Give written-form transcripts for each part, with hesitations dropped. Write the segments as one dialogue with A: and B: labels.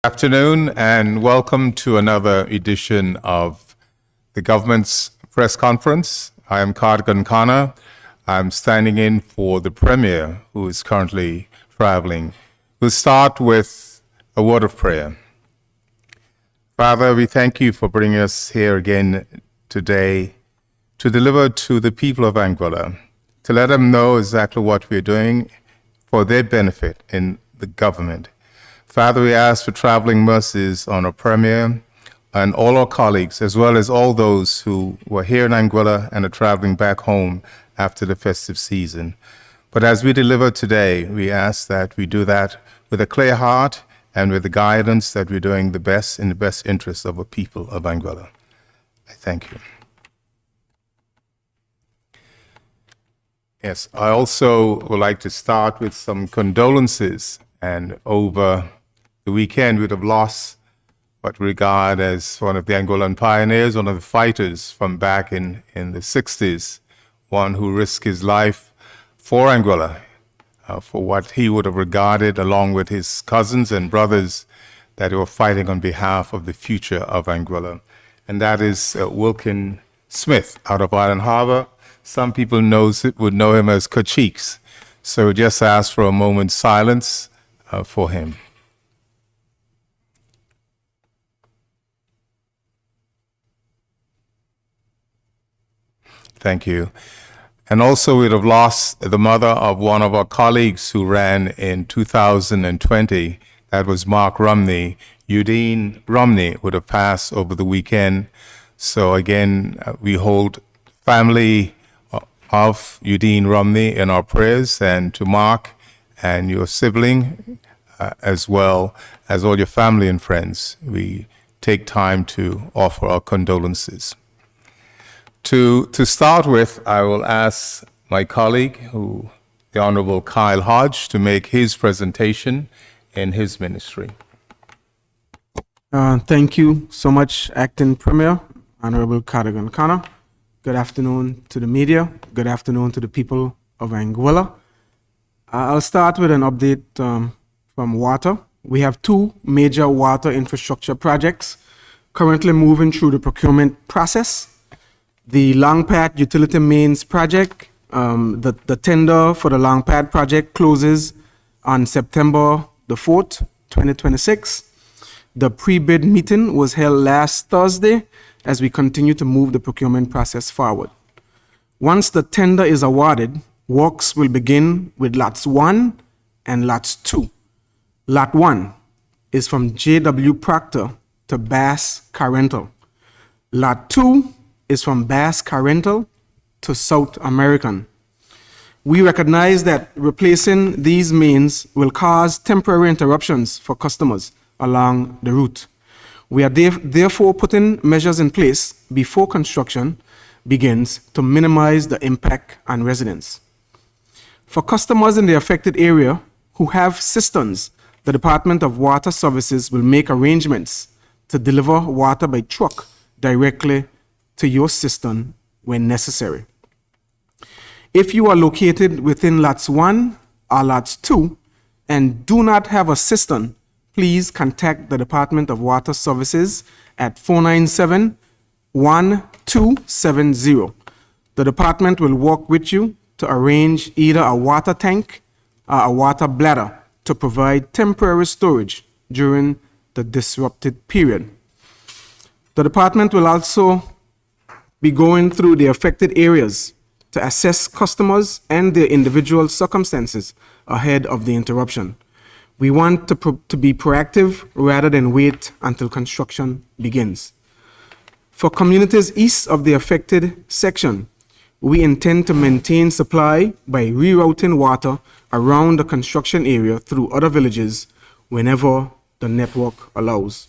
A: Afternoon and welcome to another edition of the government's press conference. I am Cardigan Khanna. I'm standing in for the Premier, who is currently traveling. We'll start with a word of prayer. Father, we thank you for bringing us here again today to deliver to the people of Anguilla, to let them know exactly what we're doing for their benefit in the government. Father, we ask for traveling mercies on our Premier and all our colleagues, as well as all those who were here in Anguilla and are traveling back home after the festive season. But as we deliver today, we ask that we do that with a clear heart and with the guidance that we're doing the best in the best interest of the people of Anguilla. I thank you. Yes, I also would like to start with some condolences. And over the weekend, we'd have lost what we regard as one of the Angolan pioneers, one of the fighters from back in the 60s, one who risked his life for Angola, for what he would have regarded, along with his cousins and brothers, that were fighting on behalf of the future of Anguilla. And that is Wilkin Smith out of Island Harbor. Some people would know him as Kacheeks. So just ask for a moment's silence for him. Thank you. And also we'd have lost the mother of one of our colleagues who ran in 2020. That was Mark Romney. Eugene Romney would have passed over the weekend. So again, we hold family of Eugene Romney in our prayers, and to Mark and your sibling, as well as all your family and friends, we take time to offer our condolences. To start with, I will ask my colleague, the Honorable Kyle Hodge, to make his presentation in his ministry.
B: Thank you so much, Acting Premier, Honorable Cardigan Khanna. Good afternoon to the media. Good afternoon to the people of Anguilla. I'll start with an update from water. We have two major water infrastructure projects currently moving through the procurement process. The Longpad Utility Mains project, the tender for the Longpad project closes on September the 4th, 2026. The pre-bid meeting was held last Thursday as we continue to move the procurement process forward. Once the tender is awarded, works will begin with lots 1 and lots 2. Lot 1 is from J.W. Proctor to Bass Carental. Lot 2 is from Bass Carental to South American. We recognize that replacing these mains will cause temporary interruptions for customers along the route. We are therefore putting measures in place before construction begins to minimize the impact on residents. For customers in the affected area who have cisterns, the Department of Water Services will make arrangements to deliver water by truck directly to your cistern when necessary. If you are located within lots 1 or lots 2 and do not have a cistern, please contact the Department of Water Services at 497-1270. The department will work with you to arrange either a water tank or a water bladder to provide temporary storage during the disrupted period. The department will also be going through the affected areas to assess customers and their individual circumstances ahead of the interruption. We want to be proactive rather than wait until construction begins. For communities east of the affected section, we intend to maintain supply by rerouting water around the construction area through other villages whenever the network allows.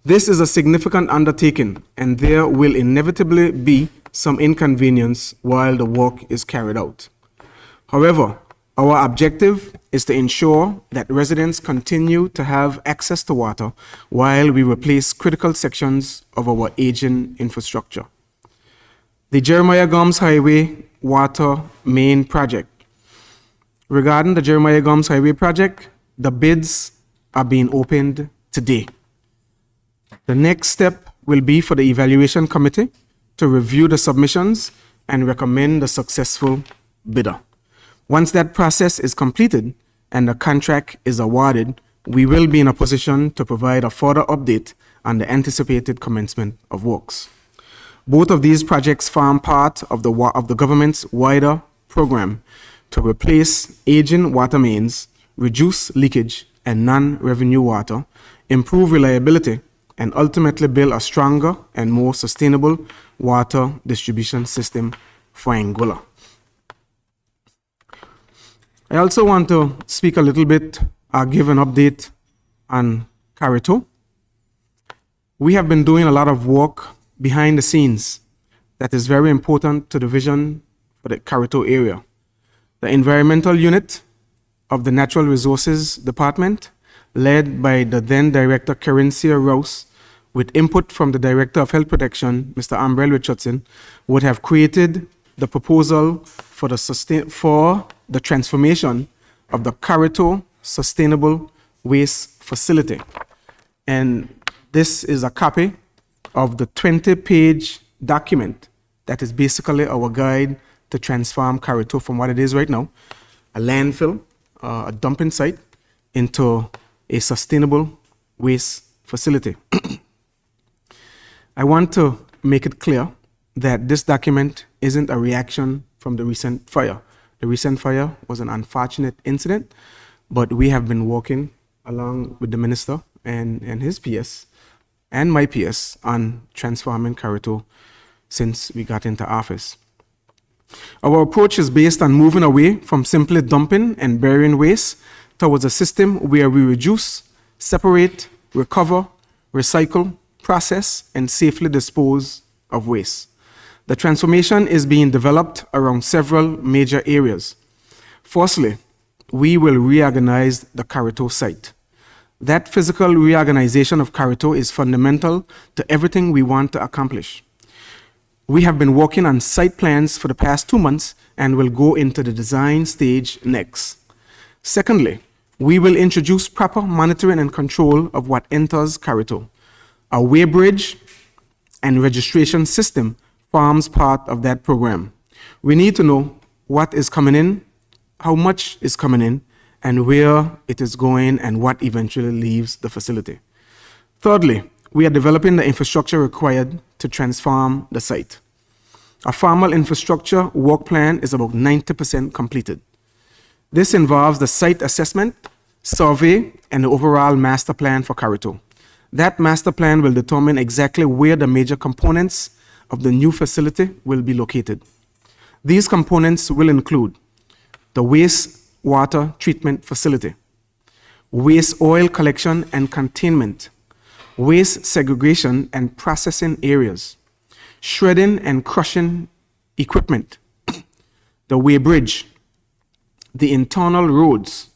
B: This is a significant undertaking, and there will inevitably be some inconvenience while the work is carried out. However, our objective is to ensure that residents continue to have access to water while we replace critical sections of our aging infrastructure. The Jeremiah Gums Highway Water Main Project. Regarding the Jeremiah Gums Highway project, the bids are being opened today. The next step will be for the evaluation committee to review the submissions and recommend the successful bidder. Once that process is completed and the contract is awarded, we will be in a position to provide a further update on the anticipated commencement of works. Both of these projects form part of the government's wider program to replace aging water mains, reduce leakage and non-revenue water, improve reliability, and ultimately build a stronger and more sustainable water distribution system for Anguilla. I also want to speak a little bit, give an update on Carito. We have been doing a lot of work behind the scenes that is very important to the vision for the Carito area. The environmental unit of the Natural Resources Department, led by the then Director Carencia Rouse, with input from the Director of Health Protection, Mr. Ambrel Richardson, would have created the proposal for the transformation of the Carito Sustainable Waste Facility. And this is a copy of the 20-page document that is basically our guide to transform Carito from what it is right now, a landfill, a dumping site, into a sustainable waste facility. I want to make it clear that this document isn't a reaction from the recent fire. The recent fire was an unfortunate incident, but we have been working along with the minister and his PS and my PS on transforming Carito since we got into office. Our approach is based on moving away from simply dumping and burying waste towards a system where we reduce, separate, recover, recycle, process, and safely dispose of waste. The transformation is being developed around several major areas. Firstly, we will reorganize the Carito site. That physical reorganization of Carito is fundamental to everything we want to accomplish. We have been working on site plans for the past 2 months and will go into the design stage next. Secondly, we will introduce proper monitoring and control of what enters Carito. A weighbridge and registration system forms part of that program. We need to know what is coming in, how much is coming in, and where it is going and what eventually leaves the facility. Thirdly, we are developing the infrastructure required to transform the site. A formal infrastructure work plan is about 90% completed. This involves the site assessment, survey, and the overall master plan for Carito. That master plan will determine exactly where the major components of the new facility will be located. These components will include the wastewater treatment facility, waste oil collection and containment, waste segregation and processing areas, shredding and crushing equipment, the weighbridge, the internal roads,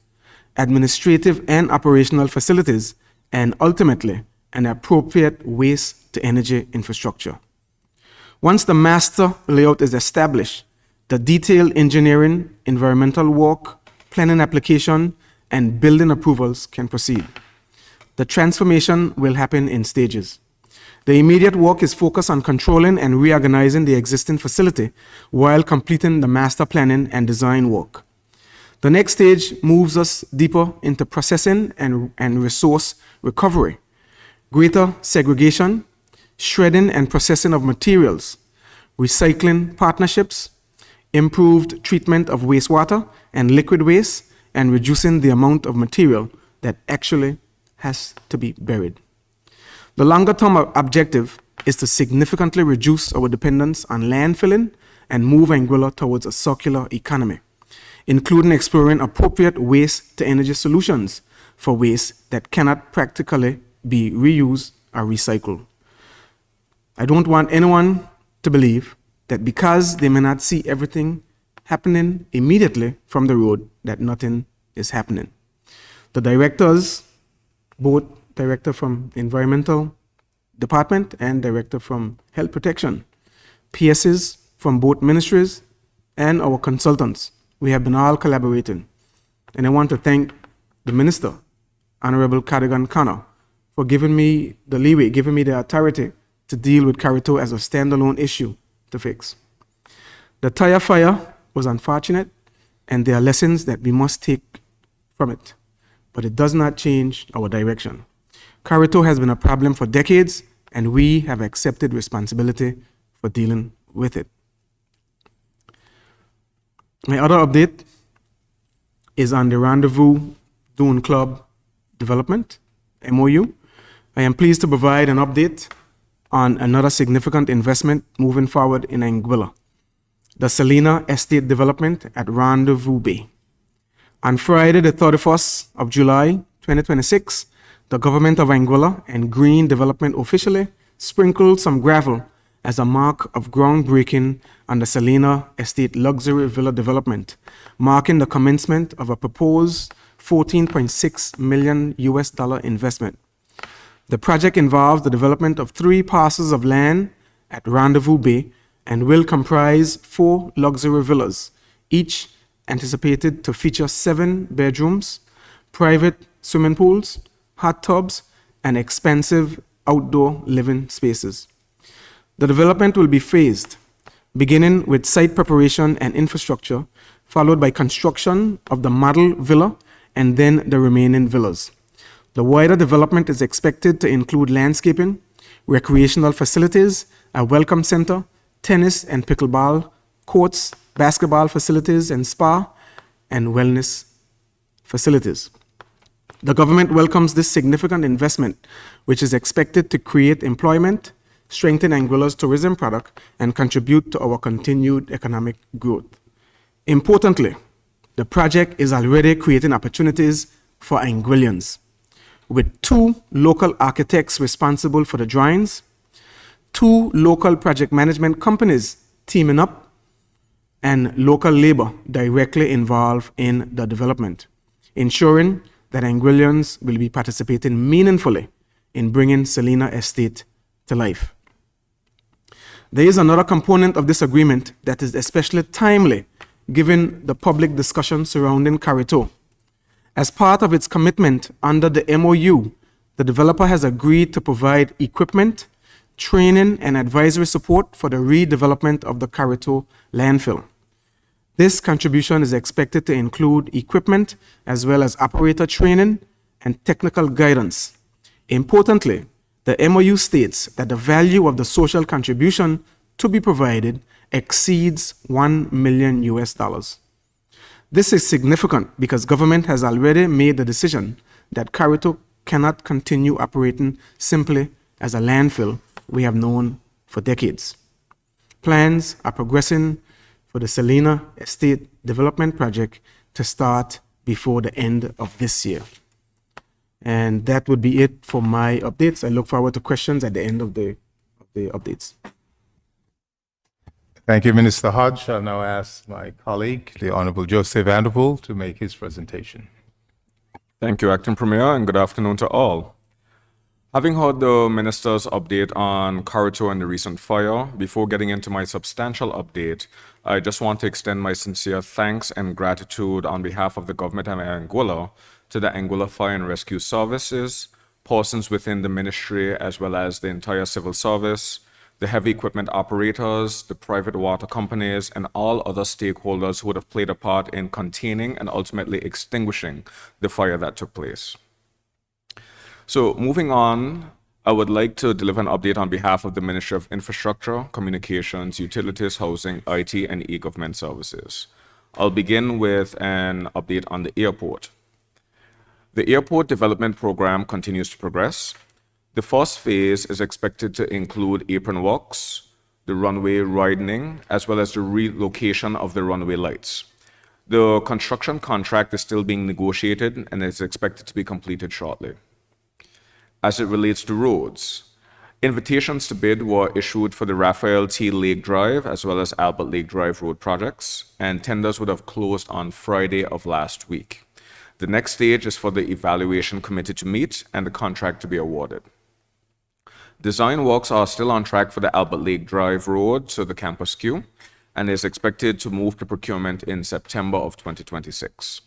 B: administrative and operational facilities, and ultimately, an appropriate waste-to-energy infrastructure. Once the master layout is established, the detailed engineering, environmental work, planning application, and building approvals can proceed. The transformation will happen in stages. The immediate work is focused on controlling and reorganizing the existing facility while completing the master planning and design work. The next stage moves us deeper into processing and resource recovery, greater segregation, shredding and processing of materials, recycling partnerships, improved treatment of wastewater and liquid waste, and reducing the amount of material that actually has to be buried. The longer-term objective is to significantly reduce our dependence on landfilling and move Anguilla towards a circular economy, including exploring appropriate waste-to-energy solutions for waste that cannot practically be reused or recycled. I don't want anyone to believe that because they may not see everything happening immediately from the road, that nothing is happening. The directors, both director from Environmental Department and director from Health Protection, PSs from both ministries, and our consultants, we have been all collaborating. And I want to thank the minister Honorable Cadogan Connor, for giving me the leeway, giving me the authority to deal with Carito as a standalone issue to fix. The tire fire was unfortunate, and there are lessons that we must take from it, but it does not change our direction. Carito has been a problem for decades, and we have accepted responsibility for dealing with it. My other update is on the Rendezvous Dune Club development, MOU. I am pleased to provide an update on another significant investment moving forward in Anguilla, the Salina Estate development at Rendezvous Bay. On Friday, the 31st of July, 2026, the government of Anguilla and Green Development officially sprinkled some gravel as a mark of groundbreaking on the Salina Estate luxury villa development, marking the commencement of a proposed $14.6 million investment. The project involves the development of 3 parcels of land at Rendezvous Bay and will comprise 4 luxury villas, each anticipated to feature 7 bedrooms, private swimming pools, hot tubs, and expansive outdoor living spaces. The development will be phased, beginning with site preparation and infrastructure, followed by construction of the model villa and then the remaining villas. The wider development is expected to include landscaping, recreational facilities, a welcome center, tennis and pickleball courts, basketball facilities, and spa and wellness facilities. The government welcomes this significant investment, which is expected to create employment, strengthen Anguilla's tourism product, and contribute to our continued economic growth. Importantly, the project is already creating opportunities for Anguillians, with 2 local architects responsible for the drawings, 2 local project management companies teaming up, and local labor directly involved in the development, ensuring that Anguillians will be participating meaningfully in bringing Salina Estate to life. There is another component of this agreement that is especially timely given the public discussion surrounding Carito. As part of its commitment under the MOU, the developer has agreed to provide equipment, training, and advisory support for the redevelopment of the Carito landfill. This contribution is expected to include equipment as well as operator training and technical guidance. Importantly, the MOU states that the value of the social contribution to be provided exceeds $1 million. This is significant because government has already made the decision that Carito cannot continue operating simply as a landfill we have known for decades. Plans are progressing for the Salina Estate Development Project to start before the end of this year. And that would be it for my updates. I look forward to questions at the end of the updates.
A: Thank you, Minister Hodge. I'll now ask my colleague, the Honorable Joseph Vanderpool, to make his presentation.
C: Thank you, Acting Premier, and good afternoon to all. Having heard the Minister's update on Carito and the recent fire, before getting into my substantial update, I just want to extend my sincere thanks and gratitude on behalf of the government of Anguilla to the Anguilla Fire and Rescue Services, persons within the ministry, as well as the entire civil service, the heavy equipment operators, the private water companies, and all other stakeholders who would have played a part in containing and ultimately extinguishing the fire that took place. So moving on, I would like to deliver an update on behalf of the Ministry of Infrastructure, Communications, Utilities, Housing, IT, and E-Government Services. I'll begin with an update on the airport. The airport development program continues to progress. The first phase is expected to include apron works, the runway widening, as well as the relocation of the runway lights. The construction contract is still being negotiated and is expected to be completed shortly. As it relates to roads, invitations to bid were issued for the Raphael T. Lake Drive as well as Albert Lake Drive road projects, and tenders would have closed on Friday of last week. The next stage is for the evaluation committee to meet and the contract to be awarded. Design works are still on track for the Albert Lake Drive road to the campus queue and is expected to move to procurement in September of 2026.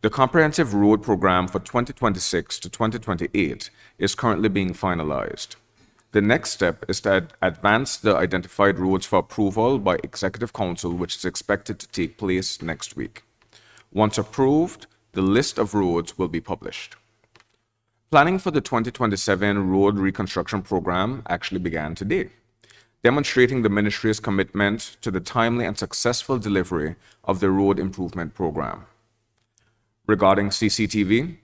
C: The comprehensive road program for 2026 to 2028 is currently being finalized. The next step is to advance the identified roads for approval by Executive Council, which is expected to take place next week. Once approved, the list of roads will be published. Planning for the 2027 road reconstruction program actually began today, demonstrating the ministry's commitment to the timely and successful delivery of the road improvement program. Regarding CCTV,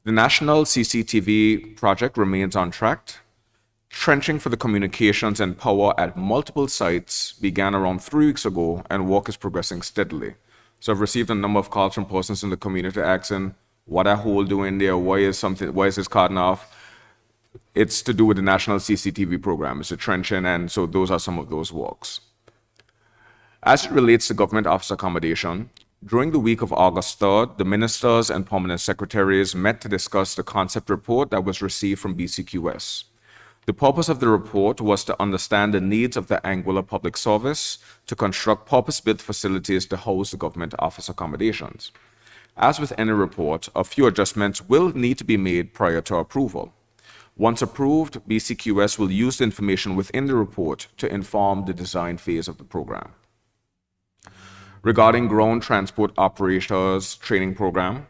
C: the national CCTV project remains on track. Trenching for the communications and power at multiple sites began around 3 weeks ago, and work is progressing steadily. So I've received a number of calls from persons in the community asking, what are hole doing there? Why is this cutting off? It's to do with the national CCTV program. It's a trenching, and so those are some of those works. As it relates to government office accommodation, during the week of August 3rd, the ministers and permanent secretaries met to discuss the concept report that was received from BCQS. The purpose of the report was to understand the needs of the Anguilla Public Service to construct purpose-built facilities to house the government office accommodations. As with any report, a few adjustments will need to be made prior to approval. Once approved, BCQS will use the information within the report to inform the design phase of the program. Regarding ground transport operators training program,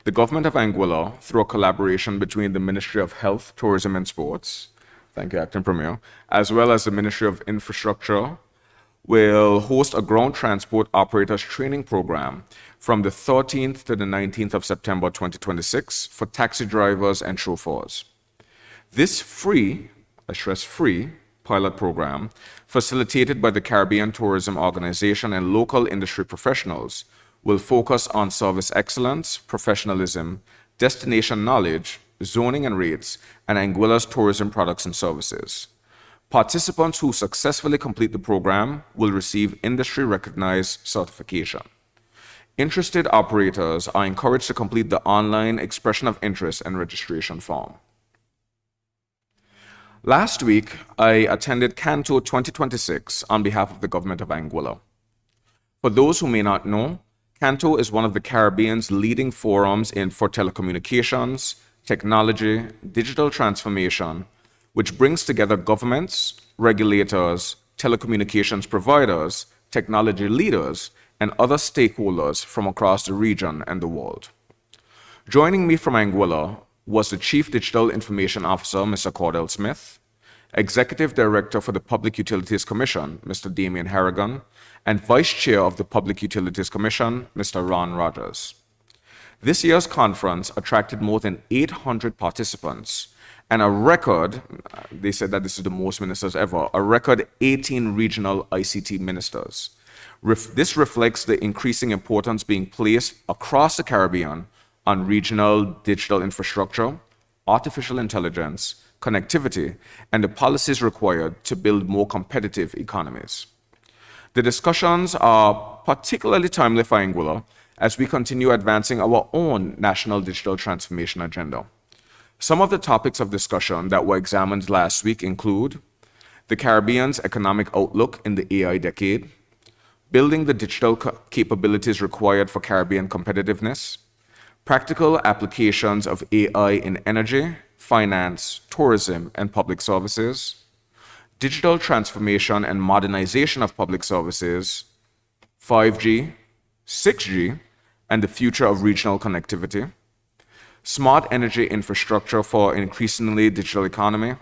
C: the government of Anguilla, through a collaboration between the Ministry of Health, Tourism and Sports, thank you, Acting Premier, as well as the Ministry of Infrastructure, will host a ground transport operators training program from the 13th to the 19th of September 2026 for taxi drivers and chauffeurs. This free, I stress free, pilot program, facilitated by the Caribbean Tourism Organization and local industry professionals, will focus on service excellence, professionalism, destination knowledge, zoning and rates, and Anguilla's tourism products and services. Participants who successfully complete the program will receive industry-recognized certification. Interested operators are encouraged to complete the online expression of interest and registration form. Last week, I attended Canto 2026 on behalf of the government of Anguilla. For those who may not know, Canto is one of the Caribbean's leading forums for telecommunications, technology, digital transformation, which brings together governments, regulators, telecommunications providers, technology leaders, and other stakeholders from across the region and the world. Joining me from Anguilla was the Chief Digital Information Officer, Mr. Cordell Smith, Executive Director for the Public Utilities Commission, Mr. Damian Harrigan, and Vice Chair of the Public Utilities Commission, Mr. Ron Rogers. This year's conference attracted more than 800 participants and a record, they said that this is the most ministers ever, a record 18 regional ICT ministers. This reflects the increasing importance being placed across the Caribbean on regional digital infrastructure, artificial intelligence, connectivity, and the policies required to build more competitive economies. The discussions are particularly timely for Anguilla as we continue advancing our own national digital transformation agenda. Some of the topics of discussion that were examined last week include the Caribbean's economic outlook in the AI decade, building the digital capabilities required for Caribbean competitiveness, practical applications of AI in energy, finance, tourism, and public services, digital transformation and modernization of public services, 5G, 6G, and the future of regional connectivity, smart energy infrastructure for an increasingly digital economy,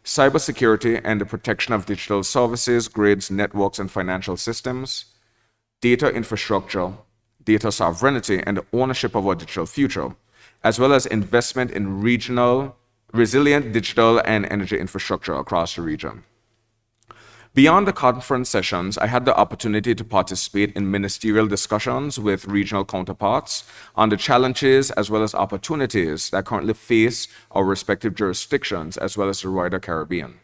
C: cybersecurity and the protection of digital services, grids, networks, and financial systems, data infrastructure, data sovereignty, and the ownership of our digital future, as well as investment in regional, resilient digital and energy infrastructure across the region. Beyond the conference sessions, I had the opportunity to participate in ministerial discussions with regional counterparts on the challenges as well as opportunities that currently face our respective jurisdictions as well as the wider Caribbean.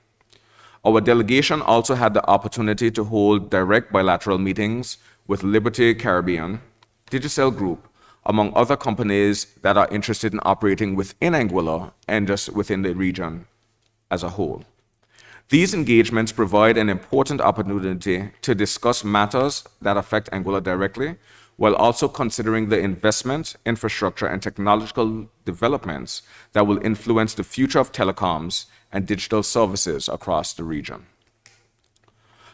C: Our delegation also had the opportunity to hold direct bilateral meetings with Liberty Caribbean, Digicel Group, among other companies that are interested in operating within Anguilla and just within the region as a whole. These engagements provide an important opportunity to discuss matters that affect Anguilla directly, while also considering the investment, infrastructure, and technological developments that will influence the future of telecoms and digital services across the region.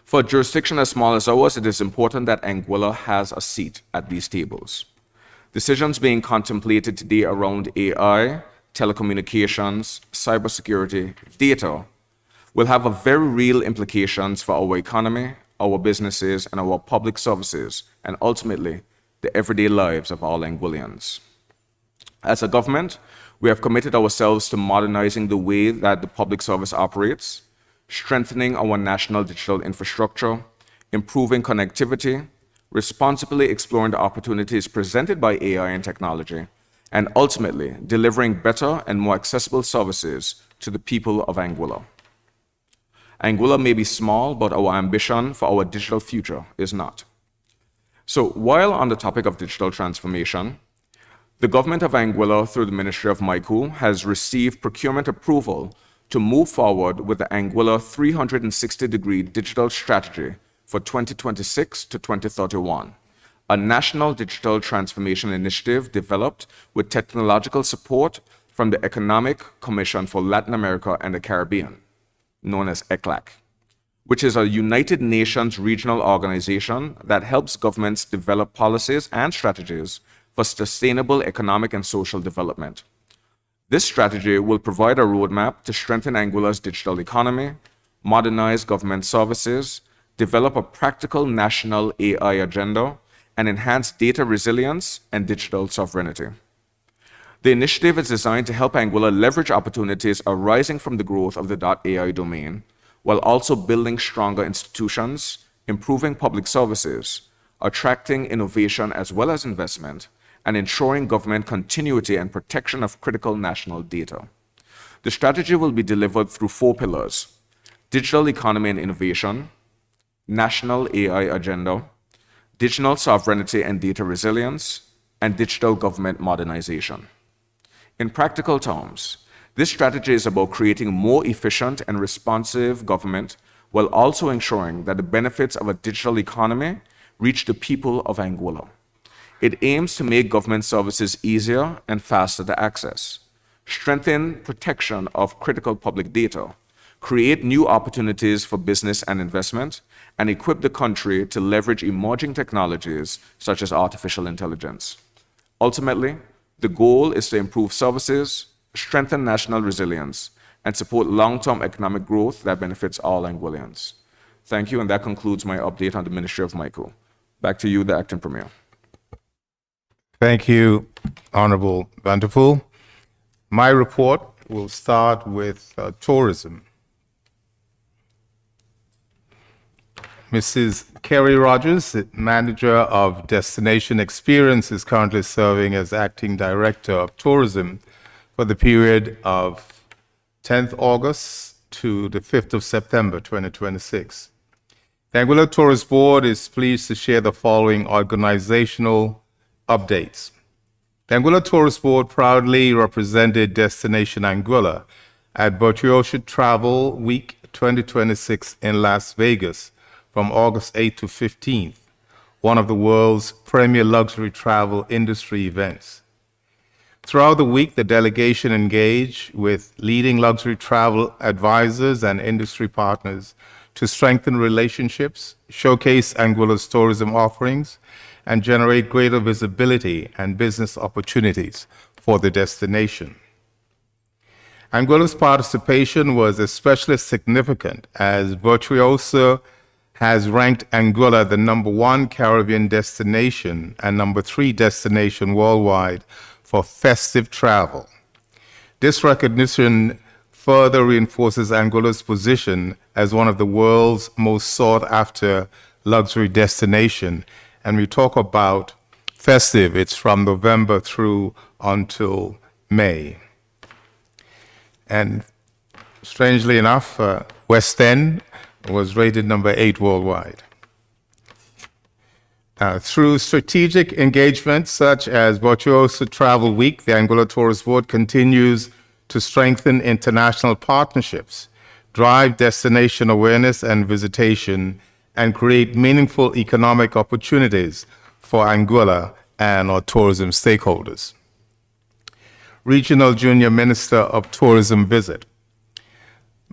C: For a jurisdiction as small as ours, it is important that Anguilla has a seat at these tables. Decisions being contemplated today around AI, telecommunications, cybersecurity, data will have a very real implications for our economy, our businesses, and our public services, and ultimately, the everyday lives of all Anguillians. As a government, we have committed ourselves to modernizing the way that the public service operates, strengthening our national digital infrastructure, improving connectivity, responsibly exploring the opportunities presented by AI and technology, and ultimately delivering better and more accessible services to the people of Anguilla. Anguilla may be small, but our ambition for our digital future is not. So while on the topic of digital transformation, the government of Anguilla, through the Ministry of MICO, has received procurement approval to move forward with the Anguilla 360-degree digital strategy for 2026 to 2031, a national digital transformation initiative developed with technological support from the Economic Commission for Latin America and the Caribbean, known as ECLAC, which is a United Nations regional organization that helps governments develop policies and strategies for sustainable economic and social development. This strategy will provide a roadmap to strengthen Anguilla's digital economy, modernize government services, develop a practical national AI agenda, and enhance data resilience and digital sovereignty. The initiative is designed to help Anguilla leverage opportunities arising from the growth of the .ai domain, while also building stronger institutions, improving public services, attracting innovation as well as investment, and ensuring government continuity and protection of critical national data. The strategy will be delivered through 4 pillars: digital economy and innovation, national AI agenda, digital sovereignty and data resilience, and digital government modernization. In practical terms, this strategy is about creating more efficient and responsive government while also ensuring that the benefits of a digital economy reach the people of Anguilla. It aims to make government services easier and faster to access, strengthen protection of critical public data, create new opportunities for business and investment, and equip the country to leverage emerging technologies such as artificial intelligence. Ultimately, the goal is to improve services, strengthen national resilience, and support long-term economic growth that benefits all Anguillians. Thank you, and that concludes my update on the Ministry of MICO. Back to you, the Acting Premier.
A: Thank you, Honorable Vanderpool. My report will start with tourism. Mrs. Kerry Rogers, Manager of Destination Experience, is currently serving as Acting Director of Tourism for the period of 10th August to the 5th of September 2026. The Anguilla Tourist Board is pleased to share the following organizational updates. The Anguilla Tourist Board proudly represented Destination Anguilla at Virtuoso Travel Week 2026 in Las Vegas from August 8th to 15th, one of the world's premier luxury travel industry events. Throughout the week, the delegation engaged with leading luxury travel advisors and industry partners to strengthen relationships, showcase Anguilla's tourism offerings, and generate greater visibility and business opportunities for the destination. Anguilla's participation was especially significant as Virtuoso has ranked Anguilla the #1 Caribbean destination and #3 destination worldwide for festive travel. This recognition further reinforces Anguilla's position as one of the world's most sought-after luxury destination. And we talk about festive, it's from November through until May. And strangely enough, West End was rated #8 worldwide. Through strategic engagements such as Virtuoso Travel Week, the Anguilla Tourist Board continues to strengthen international partnerships, drive destination awareness and visitation, and create meaningful economic opportunities for Anguilla and our tourism stakeholders. Regional Junior Minister of Tourism visit.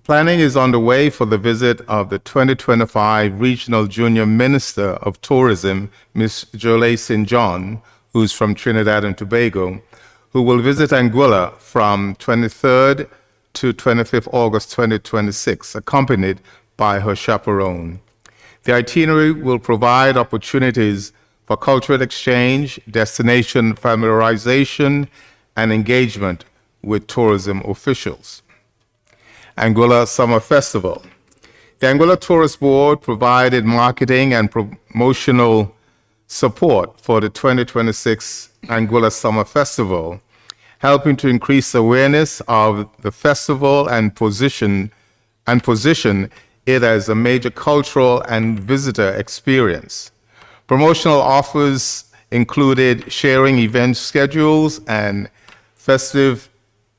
A: Planning is underway for the visit of the 2025 Regional Junior Minister of Tourism, Ms. Jolie St. John, who's from Trinidad and Tobago, who will visit Anguilla from 23rd to 25th August 2026, accompanied by her chaperone. The itinerary will provide opportunities for cultural exchange, destination familiarization, and engagement with tourism officials. Anguilla Summer Festival. The Anguilla Tourist Board provided marketing and promotional support for the 2026 Anguilla Summer Festival, helping to increase awareness of the festival and position it as a major cultural and visitor experience. Promotional offers included sharing event schedules and festive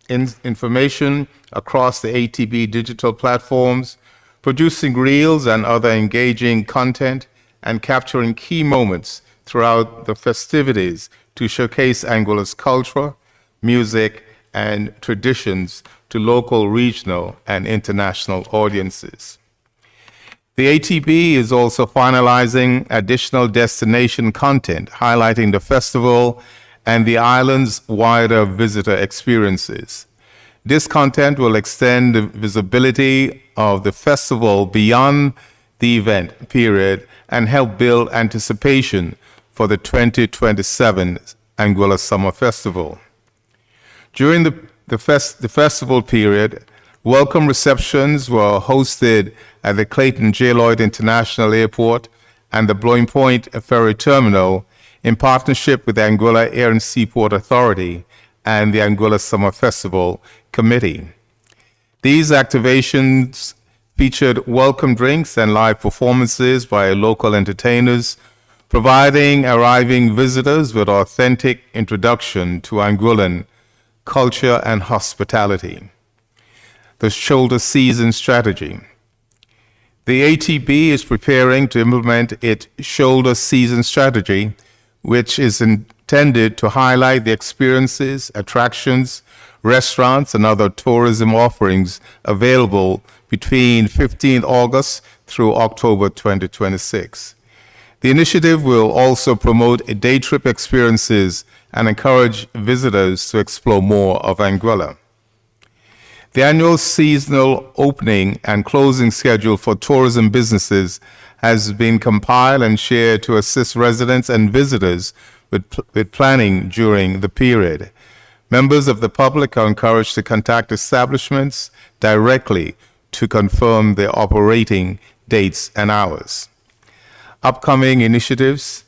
A: information across the ATB digital platforms, producing reels and other engaging content, and capturing key moments throughout the festivities to showcase Anguilla's culture, music, and traditions to local, regional, and international audiences. The ATB is also finalizing additional destination content highlighting the festival and the island's wider visitor experiences. This content will extend the visibility of the festival beyond the event period and help build anticipation for the 2027 Anguilla Summer Festival. During the festival period, welcome receptions were hosted at the Clayton J. Lloyd International Airport and the Blowing Point Ferry Terminal in partnership with the Anguilla Air and Seaport Authority and the Anguilla Summer Festival Committee. These activations featured welcome drinks and live performances by local entertainers, providing arriving visitors with authentic introduction to Anguillan culture and hospitality. The shoulder season strategy. The ATB is preparing to implement its shoulder season strategy, which is intended to highlight the experiences, attractions, restaurants, and other tourism offerings available between 15 August through October 2026. The initiative will also promote day trip experiences and encourage visitors to explore more of Anguilla. The annual seasonal opening and closing schedule for tourism businesses has been compiled and shared to assist residents and visitors with planning during the period. Members of the public are encouraged to contact establishments directly to confirm their operating dates and hours. Upcoming initiatives.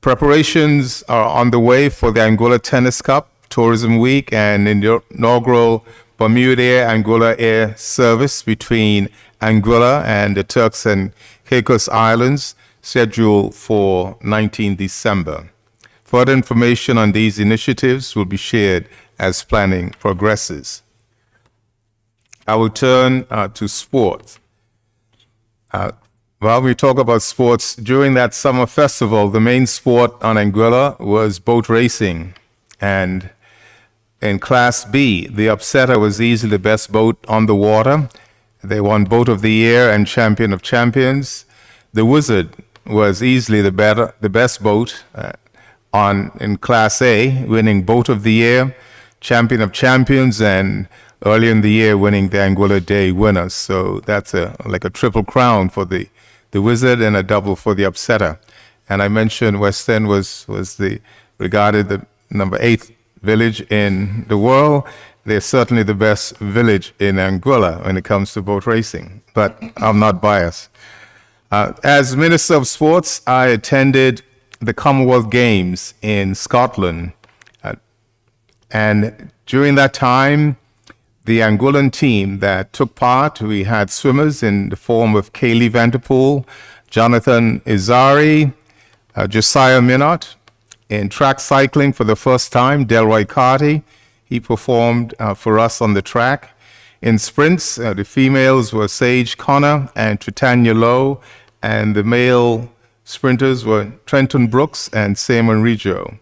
A: Preparations are underway for the Anguilla Tennis Cup, Tourism Week, and inaugural Bermuda-Anguilla Air service between Anguilla and the Turks and Caicos Islands, scheduled for 19 December. Further information on these initiatives will be shared as planning progresses. I will turn to sports. While we talk about sports, during that summer festival, the main sport on Anguilla was boat racing. And in Class B, the Upsetter was easily the best boat on the water. They won Boat of the Year and Champion of Champions. The Wizard was easily the best boat in Class A, winning Boat of the Year, Champion of Champions, and earlier in the year winning the Anguilla Day winners. So that's like a triple crown for the Wizard and a double for the Upsetter. And I mentioned West End was regarded the number 8th village in the world. They're certainly the best village in Anguilla when it comes to boat racing, but I'm not biased. As Minister of Sports, I attended the Commonwealth Games in Scotland. And during that time, the Anguillan team that took part, we had swimmers in the form of Kaylee Vanderpool, Jonathan Izari, Josiah Minot. In track cycling for the first time, Delroy Carty, he performed for us on the track. In sprints, the females were Sage Connor and Tritania Lowe, and the male Sprinters were Trenton Brooks and Simon Rijo.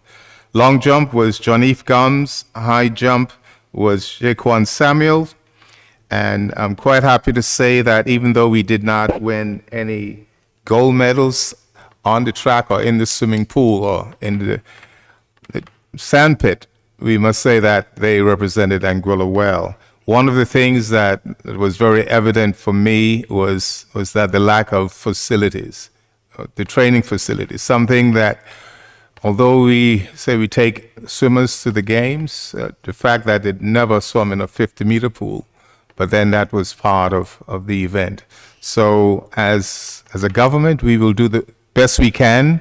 A: Long jump was Johnif Gums. High jump was Shaquan Samuel. And I'm quite happy to say that even though we did not win any gold medals on the track or in the swimming pool or in the sand pit, we must say that they represented Anguilla well. One of the things that was very evident for me was that the lack of facilities, the training facilities, something that, although we say we take swimmers to the games, the fact that they never swum in a 50-meter pool, but then that was part of the event. So as a government, we will do the best we can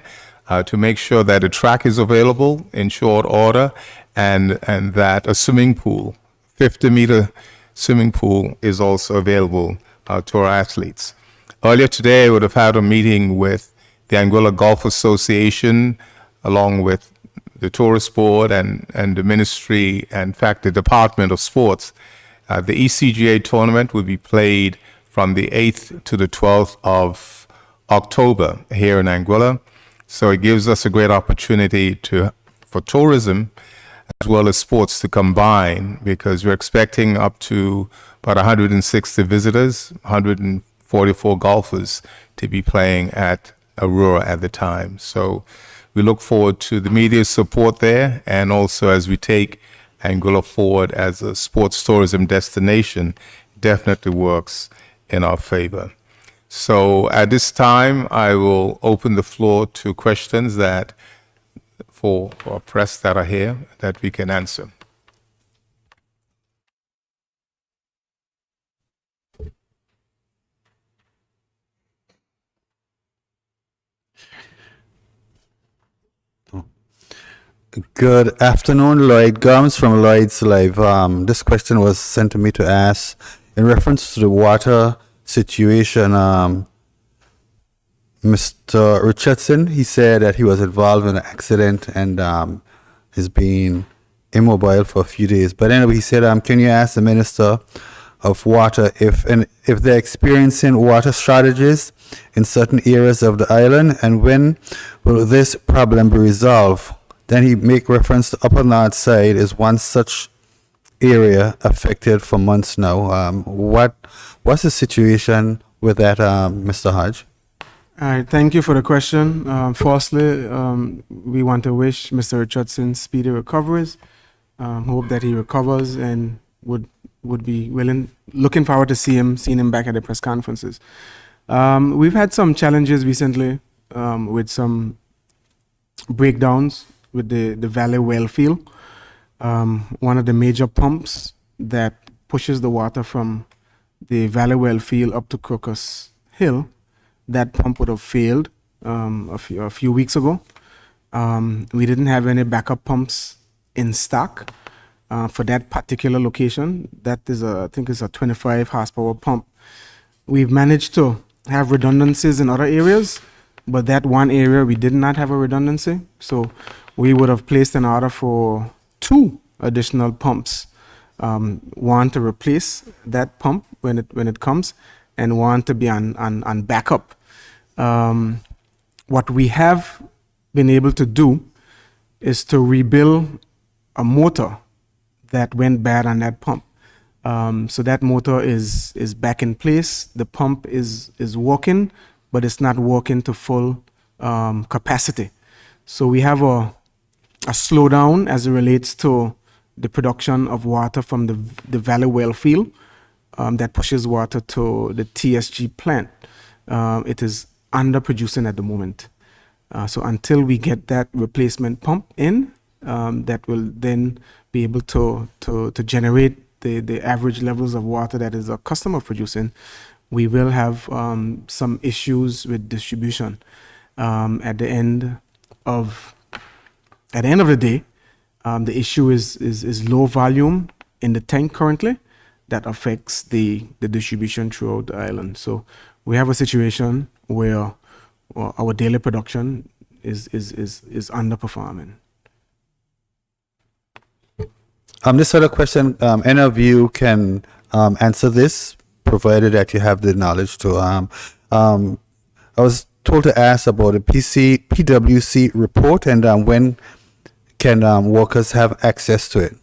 A: to make sure that a track is available in short order and that a swimming pool, 50-meter swimming pool, is also available to our athletes. Earlier today, I would have had a meeting with the Anguilla Golf Association, along with the Tourist Board and the Ministry, and in fact, the Department of Sports. The ECGA tournament will be played from the 8th to the 12th of October here in Anguilla. So it gives us a great opportunity for tourism as well as sports to combine, because we're expecting up to about 160 visitors, 144 golfers to be playing at Aurora at the time. So we look forward to the media support there, and also as we take Anguilla forward as a sports tourism destination, definitely works in our favor. So at this time, I will open the floor to questions that for our press that are here that we can answer.
D: Good afternoon, Lloyd Gums from Lloyd's Live. This question was sent to me to ask in reference to the water situation. Mr. Richardson, he said that he was involved in an accident and has been immobile for a few days. But anyway, he said, can you ask the Minister of Water if they're experiencing water shortages in certain areas of the island, and when will this problem be resolved? Then he make reference to Upper North Side is one such area affected for months now. What's the situation with that, Mr. Hodge?
B: All right, thank you for the question. Firstly, we want to wish Mr. Richardson speedy recoveries. Hope that he recovers and would be looking forward to seeing him back at the press conferences. We've had some challenges recently with some breakdowns with the Valley well field. One of the major pumps that pushes the water from the Valley well field up to Crocus Hill, that pump would have failed a few weeks ago. We didn't have any backup pumps in stock for that particular location. That is I think it's a 25 horsepower pump. We've managed to have redundancies in other areas, but that one area we did not have a redundancy. So we would have placed an order for 2 additional pumps. One to replace that pump when it comes, and one to be on backup. What we have been able to do is to rebuild a motor that went bad on that pump. So that motor is back in place. The pump is working, but it's not working to full capacity. So we have a slowdown as it relates to the production of water from the Valley well field that pushes water to the TSG plant. It is underproducing at the moment. So until we get that replacement pump in, that will then be able to generate the average levels of water that is a customer producing, we will have some issues with distribution. At the end of the day, the issue is low volume in the tank currently that affects the distribution throughout the island. So we have a situation where our daily production is underperforming.
D: This other question, any of you can answer this, provided that you have the knowledge to. I was told to ask about the PwC report and when can workers have access to it?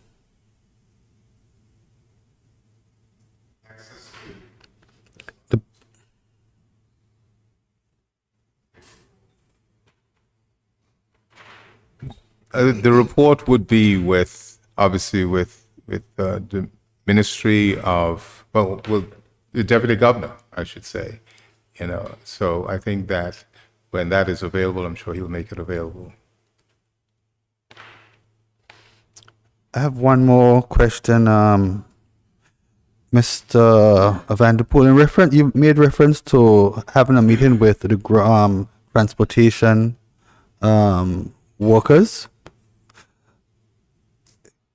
A: The report would be with, obviously, with the Ministry of, well, the Deputy Governor, I should say. You know, so I think that when that is available, I'm sure he'll make it available.
D: I have one more question, Mr. Van der Poel. You made reference to having a meeting with the transportation workers.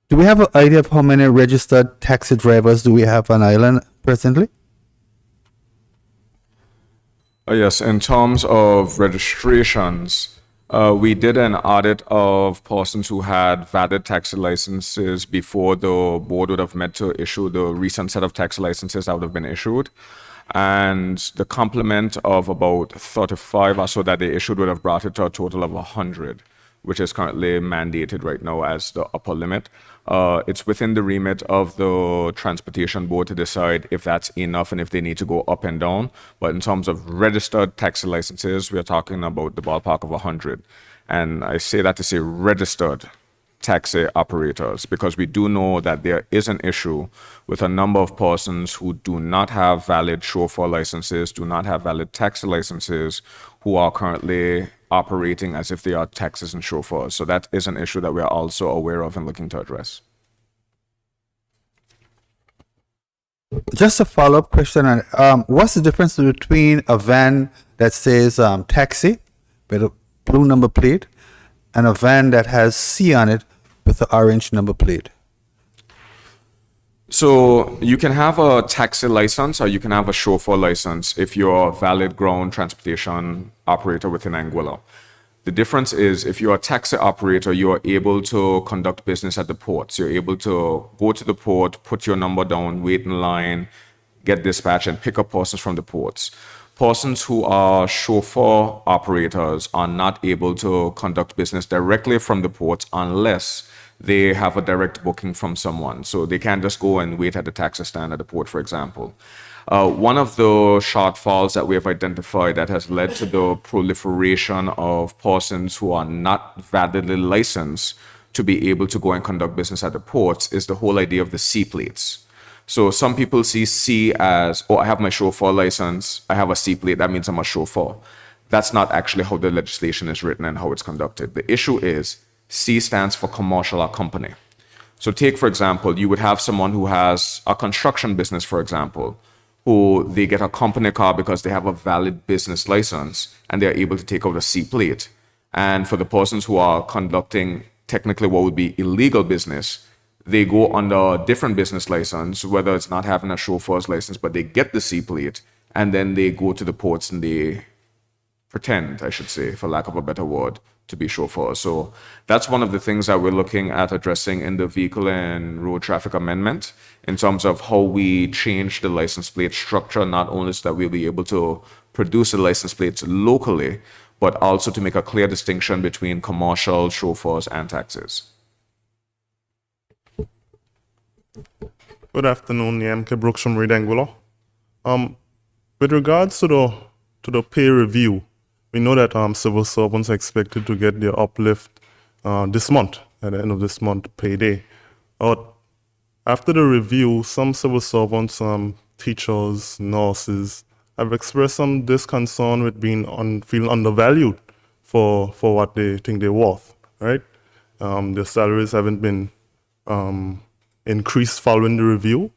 D: Do we have an idea of how many registered taxi drivers do we have on island presently?
C: Yes, in terms of registrations, we did an audit of persons who had valid taxi licenses before the board would have met to issue the recent set of taxi licenses that would have been issued. And the complement of about 35 or so that they issued would have brought it to a total of 100, which is currently mandated right now as the upper limit. It's within the remit of the transportation board to decide if that's enough and if they need to go up and down. But in terms of registered taxi licenses, we are talking about the ballpark of 100. And I say that to say registered taxi operators, because we do know that there is an issue with a number of persons who do not have valid chauffeur licenses, do not have valid taxi licenses, who are currently operating as if they are taxis and chauffeurs. So that is an issue that we are also aware of and looking to address.
D: Just a follow-up question. What's the difference between a van that says taxi with a blue number plate and a van that has C on it with an orange number plate?
C: So you can have a taxi license or you can have a chauffeur license if you're a valid ground transportation operator within Anguilla. The difference is if you're a taxi operator, you are able to conduct business at the ports. You're able to go to the port, put your number down, wait in line, get dispatched, and pick up persons from the ports. Persons who are chauffeur operators are not able to conduct business directly from the ports unless they have a direct booking from someone. So they can't just go and wait at the taxi stand at the port, for example. One of the shortfalls that we have identified that has led to the proliferation of persons who are not validly licensed to be able to go and conduct business at the ports is the whole idea of the C plates. So some people see C as, oh, I have my chauffeur license, I have a C plate, that means I'm a chauffeur. That's not actually how the legislation is written and how it's conducted. The issue is C stands for commercial or company. So take, for example, you would have someone who has a construction business, for example, who they get a company car because they have a valid business license and they're able to take out a C plate. And for the persons who are conducting technically what would be illegal business, they go under a different business license, whether it's not having a chauffeur's license, but they get the C plate and then they go to the ports and they pretend, I should say, for lack of a better word, to be chauffeurs. So that's one of the things that we're looking at addressing in the Vehicle and Road Traffic Amendment in terms of how we change the license plate structure, not only so that we'll be able to produce the license plates locally, but also to make a clear distinction between commercial, chauffeurs, and taxis.
E: Good afternoon, Yamke Brooks from Reed Anguilla. With regards to the pay review, we know that civil servants are expected to get their uplift this month, at the end of this month, payday. After the review, some civil servants, teachers, nurses, have expressed some disconcern with feeling undervalued for what they think they're worth, right? Their salaries haven't been increased following the review.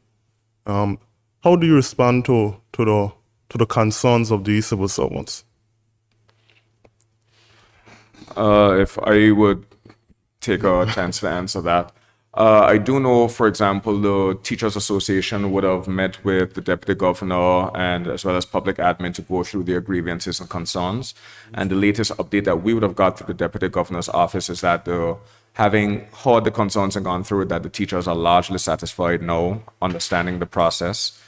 E: How do you respond to the concerns of these civil servants?
C: If I would take a chance to answer that. I do know, for example, the Teachers Association would have met with the Deputy Governor and as well as public admin to go through their grievances and concerns. And the latest update that we would have got through the Deputy Governor's office is that having heard the concerns and gone through it, that the teachers are largely satisfied now, understanding the process.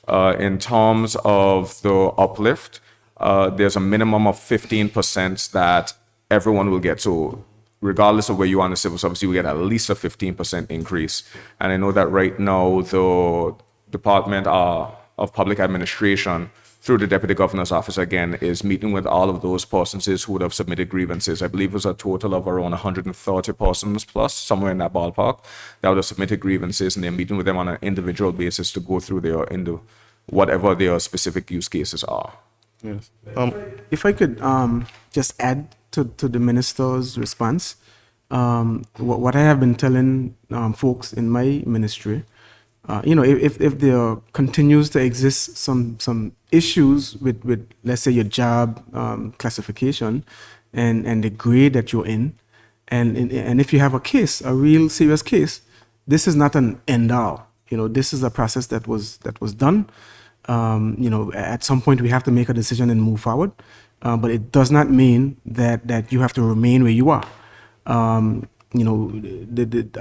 C: In terms of the uplift, there's a minimum of 15% that everyone will get. So regardless of where you are in the civil service, you will get at least a 15% increase. And I know that right now, the Department of Public Administration, through the Deputy Governor's Office again, is meeting with all of those persons who would have submitted grievances. I believe it was a total of around 130 persons plus, somewhere in that ballpark, that would have submitted grievances, and they're meeting with them on an individual basis to go through whatever their specific use cases are.
E: Yes.
B: If I could just add to the minister's response, what I have been telling folks in my ministry, if there continues to exist some issues with let's say your job classification and the grade that you're in, and if you have a case, a real serious case, this is not an end all. This is a process that was done. At some point we have to make a decision and move forward, but it does not mean that you have to remain where you are. I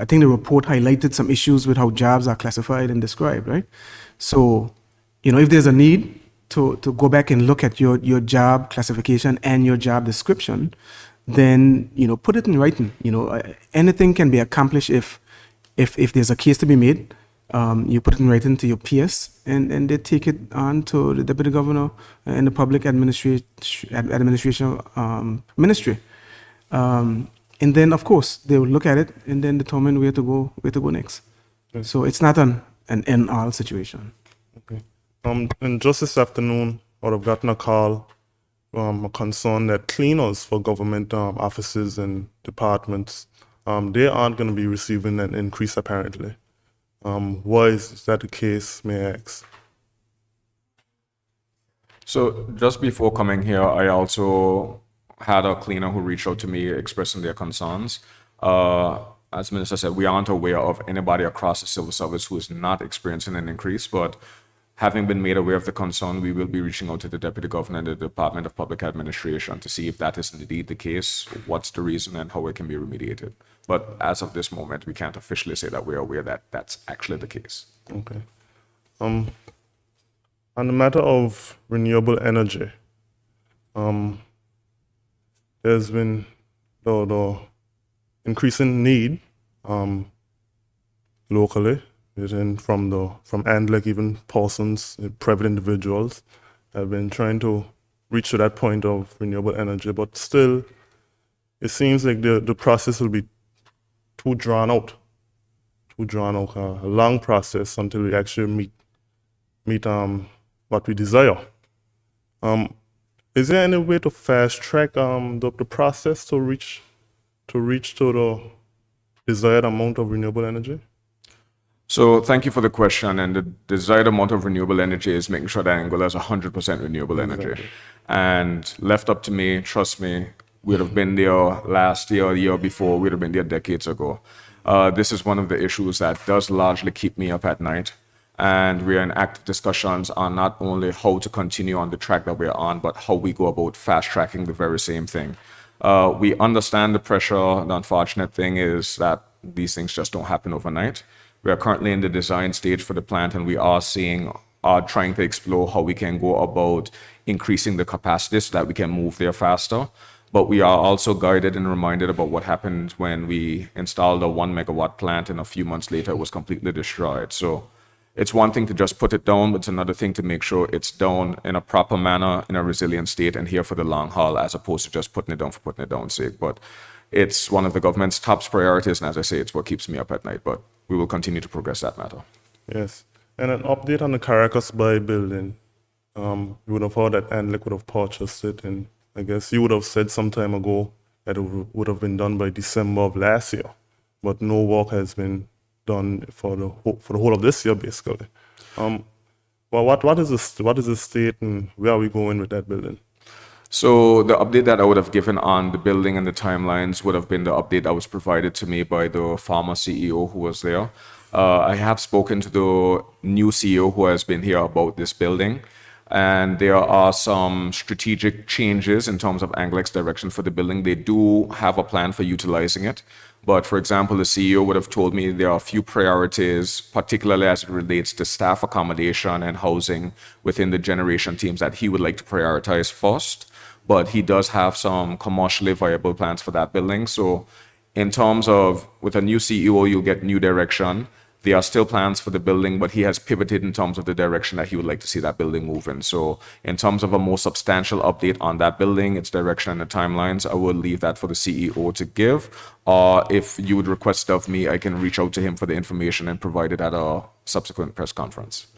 B: think the report highlighted some issues with how jobs are classified and described, right? So, if there's a need to go back and look at your job classification and your job description, then, put it in writing. Anything can be accomplished if there's a case to be made. You put it in writing to your PS, and they take it on to the Deputy Governor and the Public Administration Ministry. And then, of course, they will look at it and then determine where to go next.
E: Yes.
B: So it's not an end-all situation.
E: Okay. And just this afternoon, I've gotten a call, a concern that cleaners for government offices and departments, they aren't going to be receiving an increase apparently. Why is that the case, may I ask?
C: So just before coming here, I also had a cleaner who reached out to me expressing their concerns. As Minister said, we aren't aware of anybody across the civil service who is not experiencing an increase, but having been made aware of the concern, we will be reaching out to the Deputy Governor and the Department of Public Administration to see if that is indeed the case, what's the reason, and how it can be remediated. But as of this moment, we can't officially say that we're aware that that's actually the case.
E: Okay. On the matter of renewable energy, there's been the increasing need locally, from ANDLEC, even persons, private individuals, have been trying to reach to that point of renewable energy, but still, it seems like the process will be too drawn out, a long process until we actually meet what we desire. Is there any way to fast track the process to reach to the desired amount of renewable energy?
C: So thank you for the question. And the desired amount of renewable energy is making sure that Angola has 100% renewable energy. And left up to me, trust me, we'd have been there last year, the year before, we'd have been there decades ago. This is one of the issues that does largely keep me up at night. And we're in active discussions on not only how to continue on the track that we're on, but how we go about fast tracking the very same thing. We understand the pressure. The unfortunate thing is that these things just don't happen overnight. We are currently in the design stage for the plant, and we are trying to explore how we can go about increasing the capacity so that we can move there faster. But we are also guided and reminded about what happened when we installed a 1 megawatt plant, and a few months later it was completely destroyed. So it's one thing to just put it down, but it's another thing to make sure it's down in a proper manner, in a resilient state, and here for the long haul, as opposed to just putting it down for putting it down's sake. But it's one of the government's top priorities, and as I say, it's what keeps me up at night. But we will continue to progress that matter.
E: Yes. And an update on the Caracas Bay building. You would have heard that ANDLEC would have purchased it, and I guess you would have said some time ago that it would have been done by December of last year, but no work has been done for the whole of this year, basically. Well, what is the state, and where are we going with that building?
C: So the update that I would have given on the building and the timelines would have been the update that was provided to me by the former CEO who was there. I have spoken to the new CEO who has been here about this building. and there are some strategic changes in terms of Anglic's direction for the building. They do have a plan for utilizing it. But for example, the CEO would have told me there are a few priorities, particularly as it relates to staff accommodation and housing within the generation teams that he would like to prioritize first. But he does have some commercially viable plans for that building. So in terms of, with a new CEO, you'll get new direction. There are still plans for the building, but he has pivoted in terms of the direction that he would like to see that building move in. So in terms of a more substantial update on that building, its direction and the timelines, I will leave that for the CEO to give. Or if you would request of me, I can reach out to him for the information and provide it at a subsequent press conference.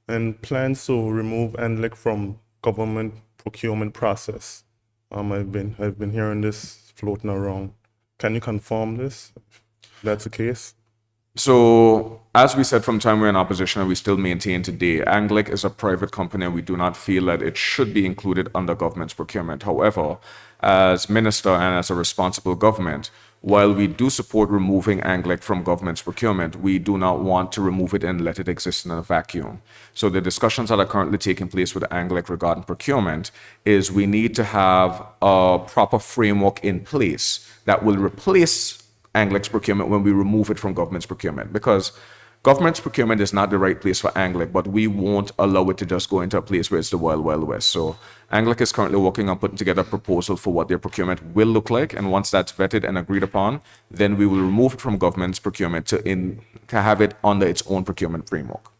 E: And plans to remove NLEC from government procurement process. I've been hearing this floating around. Can you confirm this? If that's the case?
C: So, as we said from time we're in opposition, and we still maintain today, Anglic is a private company, and we do not feel that it should be included under government's procurement. However, as minister and as a responsible government, while we do support removing Anglic from government's procurement, we do not want to remove it and let it exist in a vacuum. So the discussions that are currently taking place with Anglic regarding procurement is we need to have a proper framework in place that will replace Anglic's procurement when we remove it from government's procurement, because government's procurement is not the right place for Anglic, but we won't allow it to just go into a place where it's the wild, wild west. So Anglic is currently working on putting together a proposal for what their procurement will look like, and once that's vetted and agreed upon, then we will remove it from government's procurement to have it under its own procurement framework.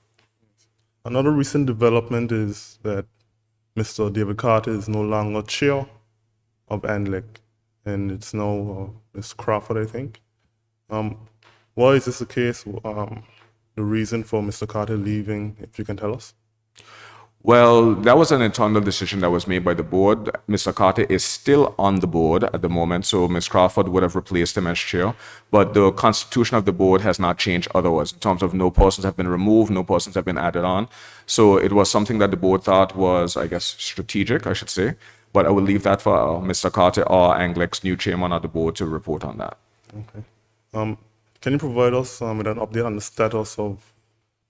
E: Another recent development is that Mr. David Carter is no longer chair of ANLEC, and it's now Ms. Crawford, I think. Why is this the case? The reason for Mr. Carter leaving, if you can tell us?
C: Well, that was an internal decision that was made by the board. Mr. Carter is still on the board at the moment, so Ms. Crawford would have replaced him as chair. But the constitution of the board has not changed otherwise, in terms of no persons have been removed, no persons have been added on. So it was something that the board thought was, I guess, strategic, I should say. But I will leave that for Mr. Carter or Anglic's new chairman of the board to report on that.
E: Okay. Can you provide us with an update on the status of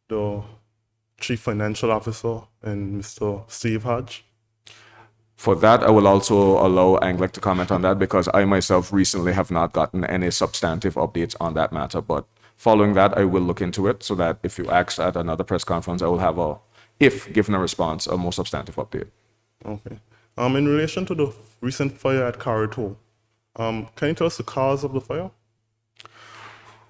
E: the Chief Financial Officer and Mr. Steve Hodge?
C: For that, I will also allow Anglic to comment on that, because I myself recently have not gotten any substantive updates on that matter. But following that, I will look into it so that if you ask at another press conference, I will have if given a response, a more substantive update.
E: Okay. In relation to the recent fire at Carito, can you tell us the cause of the fire?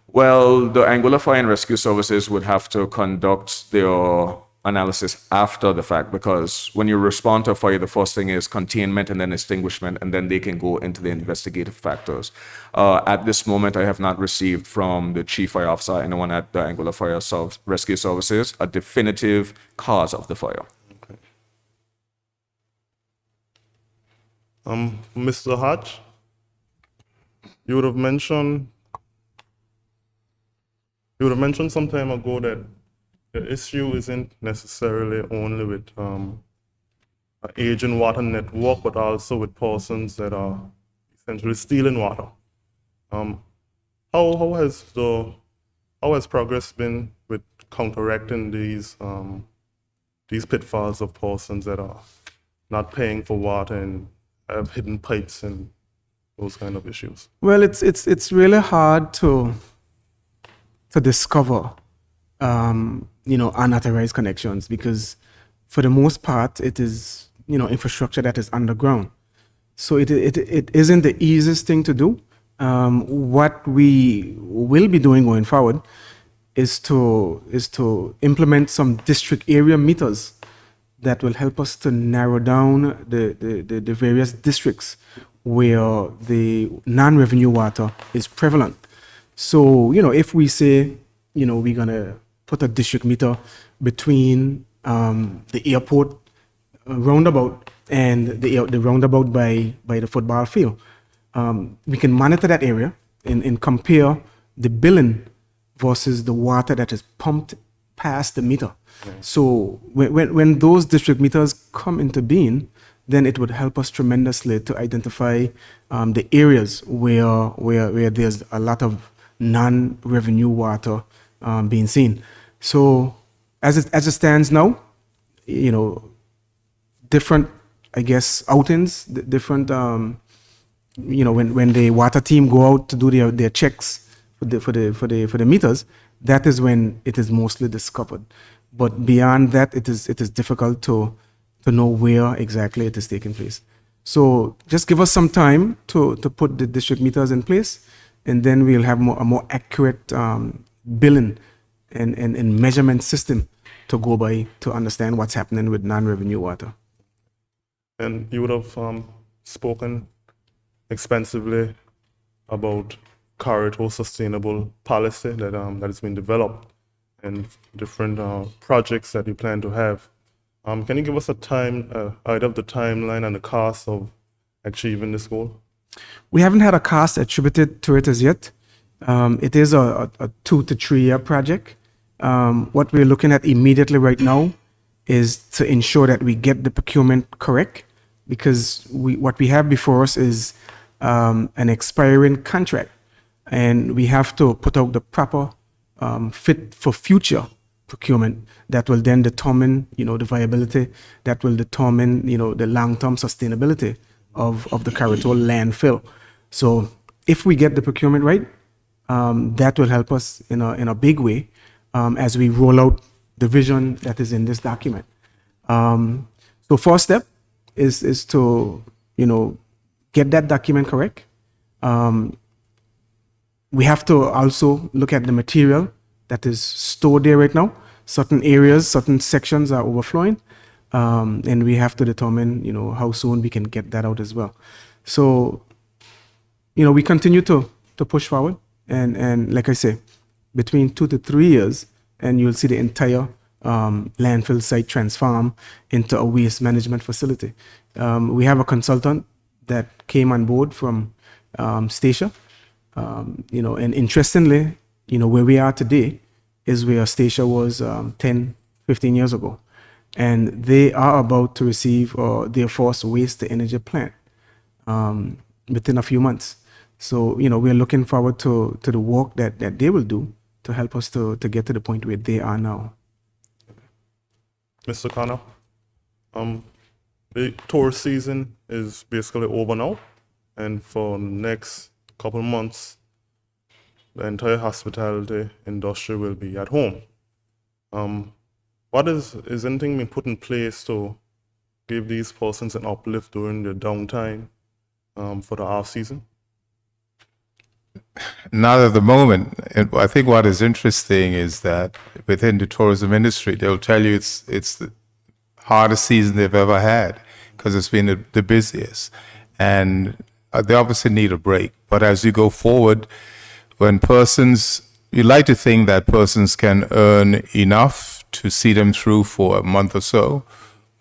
C: Well, the Anguilla Fire and Rescue Services would have to conduct their analysis after the fact, because when you respond to a fire, the first thing is containment and then extinguishment, and then they can go into the investigative factors. At this moment, I have not received from the Chief Fire Officer, anyone at the Anguilla Fire Rescue Services, a definitive cause of the fire.
E: Okay. Mr. Hodge, you would have mentioned some time ago that the issue isn't necessarily only with an aging water network, but also with persons that are essentially stealing water. How has progress been with counteracting these pitfalls of persons that are not paying for water and have hidden pipes and those kind of issues?
B: Well, it's really hard to discover, unauthorized connections, because for the most part, it is, infrastructure that is underground. So it isn't the easiest thing to do. What we will be doing going forward is to implement some district area meters that will help us to narrow down the various districts where the non-revenue water is prevalent. So, if we say, we're going to put a district meter between the airport roundabout and the roundabout by the football field, we can monitor that area and compare the billing versus the water that is pumped past the meter. Yeah. So when those district meters come into being, then it would help us tremendously to identify the areas where there's a lot of non-revenue water being seen. So as it stands now, you know, different, I guess, outings, different, you know, when the water team go out to do their checks for the meters, that is when it is mostly discovered. But beyond that, it is difficult to know where exactly it is taking place. So just give us some time to put the district meters in place, and then we'll have a more accurate billing and measurement system to go by to understand what's happening with non-revenue water.
E: And you would have spoken extensively about corridor sustainable policy that that has been developed and different projects that you plan to have. Can you give us a idea of the timeline and the cost of achieving this goal?
B: We haven't had a cost attributed to it as yet. It is a 2 to 3 year project. What we're looking at immediately right now is to ensure that we get the procurement correct, because what we have before us is an expiring contract, and we have to put out the proper fit for future procurement that will then determine, you know, the viability, that will determine, you know, the long-term sustainability of the Carrotol landfill. So if we get the procurement right, that will help us in a big way as we roll out the vision that is in this document. So first step is to, you know, get that document correct. We have to also look at the material that is stored there right now. Certain areas, certain sections are overflowing, and we have to determine, you know, how soon we can get that out as well. So, you know, we continue to push forward, and like I say, between 2 to 3 years, and you'll see the entire landfill site transform into a waste management facility. We have a consultant that came on board from Stacia, you know, and interestingly, you know, where we are today is where Stacia was 10, 15 years ago. And they are about to receive their first waste-to-energy plant within a few months. So, you know, we're looking forward to the work that they will do to help us to get to the point where they are now.
E: Mr. Khanna, the tourist season is basically over now, and for the next couple months, the entire hospitality industry will be at home. What is anything being put in place to give these persons an uplift during the downtime for the off season?
A: Not at the moment. And I think what is interesting is that within the tourism industry, they'll tell you it's the hardest season they've ever had because it's been the busiest. And they obviously need a break. But as you go forward, when you like to think that persons can earn enough to see them through for a month or so.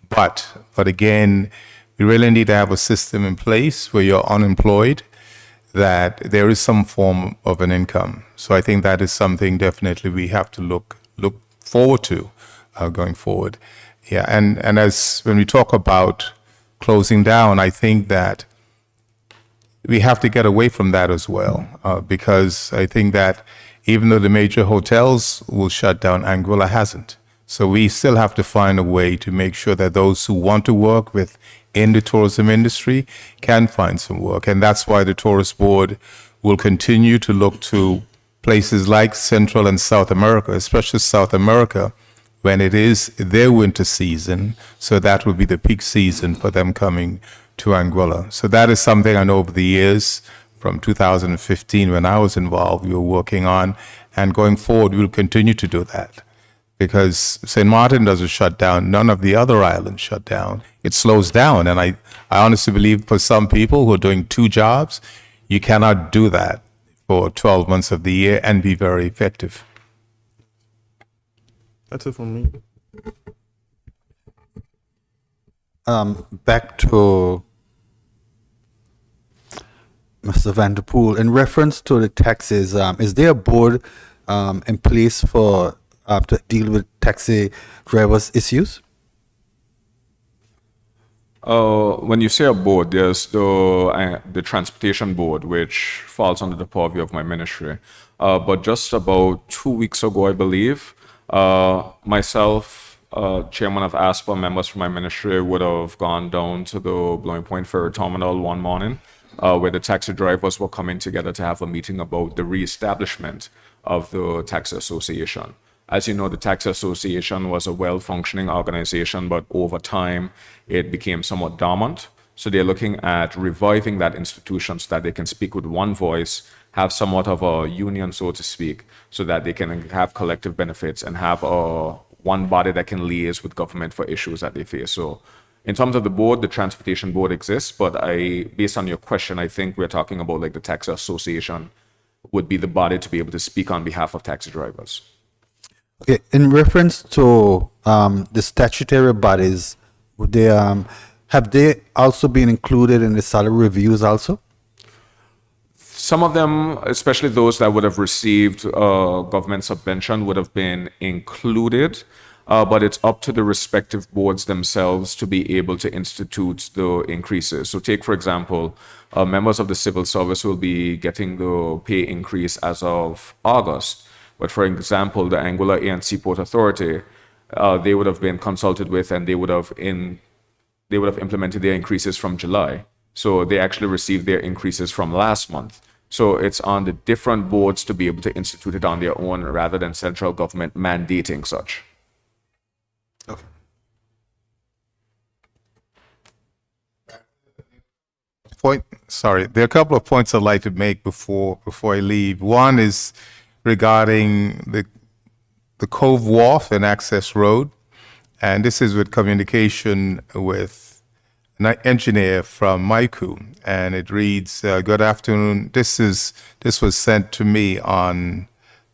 A: But again, we really need to have a system in place where you're unemployed, that there is some form of an income. So I think that is something definitely we have to look forward to going forward. Yeah, and as when we talk about closing down, I think that we have to get away from that as well, because I think that even though the major hotels will shut down, Anguilla hasn't. So we still have to find a way to make sure that those who want to work in the tourism industry can find some work. And that's why the Tourist Board will continue to look to places like Central and South America, especially South America, when it is their winter season. So that will be the peak season for them coming to Anguilla. So that is something I know over the years, from 2015 when I was involved, we were working on, and going forward, we'll continue to do that. Because St. Martin doesn't shut down, none of the other islands shut down. It slows down, and I honestly believe for some people who are doing 2 jobs, you cannot do that for 12 months of the year and be very effective.
E: That's it from me.
D: Back to Mr. Vanderpool, in reference to the taxes, is there a board in place for to deal with taxi drivers' issues?
C: When you say a board, there's the transportation board, which falls under the purview of my ministry. But just about 2 weeks ago, I believe, myself, Chairman of ASPA, members from my ministry would have gone down to the Blowing Point Ferry Terminal one morning, where the taxi drivers were coming together to have a meeting about the reestablishment of the Taxi Association. As you know, the Taxi Association was a well-functioning organization, but over time, it became somewhat dormant. So they're looking at reviving that institution so that they can speak with one voice, have somewhat of a union, so to speak, so that they can have collective benefits and have one body that can liaise with government for issues that they face. So in terms of the board, the Transportation Board exists, but based on your question, I think we're talking about like the Taxi Association would be the body to be able to speak on behalf of taxi drivers.
D: Okay, in reference to the statutory bodies, would they have they also been included in the salary reviews also?
C: Some of them, especially those that would have received government subvention, would have been included, but it's up to the respective boards themselves to be able to institute the increases. So take, for example, members of the civil service will be getting the pay increase as of August. But for example, the Anguilla and Seaport Authority, they would have been consulted with and they would have implemented their increases from July. So they actually received their increases from last month. So it's on the different boards to be able to institute it on their own rather than central government mandating such.
D: Okay.
A: There are a couple of points I'd like to make before I leave. One is regarding the Cove Wharf and Access Road, and this is with communication with an engineer from Maiku, and it reads, "Good afternoon. This was sent to me on